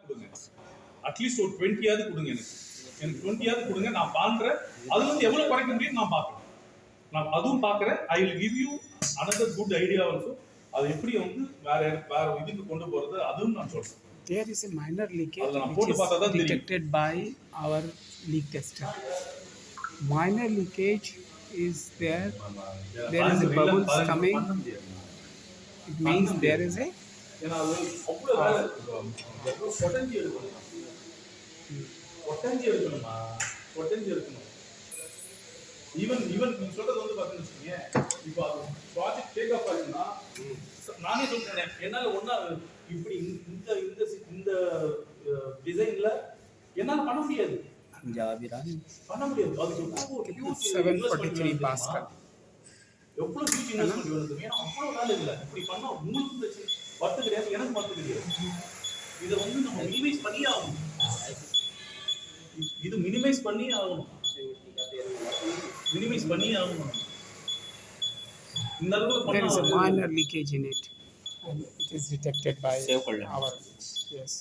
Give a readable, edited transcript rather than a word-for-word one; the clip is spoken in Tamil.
கொடுங்க, அட்லீஸ்ட் ஒரு 20 கொடுங்க. எனக்கு 20 கொடுங்க, நான் பாக்குறேன். அதுல இருந்து எவ்வளவு குறைக்க முடியும் நான் பாக்குறேன். நான் அதுவும் பாக்குறேன். I will give you another good idea also. அது எப்படி வந்து வேற வேற இதுக்கு கொண்டு போறது அதுவும் நான் சொல்றேன். There is a minor leakage which is detected by our leak tester. Minor leakage is there. There is a bubbles coming. It means there is a ஏன்னா அது அவ்வளவு வேலை பொட்டன்சி எடுக்கணும். பொட்டன்சி எடுக்கணுமா? பொட்டன்சி எடுக்கணும். ஈவன் நீங்க சொல்றது வந்து பாத்தீங்கன்னா இப்போ அது ப்ராஜெக்ட் டேக் ஆஃப் ஆச்சுன்னா நானே சொல்றேன் என்னால ஒண்ணா இப்படி இந்த இந்த இந்த டிசைன்ல என்னால பண்ண முடியாது. பண்ண முடியாது. அது 743 பாஸ்கல். எவ்வளவு ஹியூஜ் இன்வெஸ்ட்மென்ட் வருது. ஏன்னா அவ்வளவு வேலை இல்ல. இப்படி பண்ணா உங்களுக்கு பிரச்சனை பத்து கிடையாது, எனக்கு பத்து கிடையாது. இதை வந்து நம்ம மினிமைஸ் பண்ணி ஆகணும். இது மினிமைஸ் பண்ணி ஆகணும். மினிமைஸ் பண்ணி ஆகணும். இந்த அளவுக்கு there is a minor leakage in it. It is detected by our yes.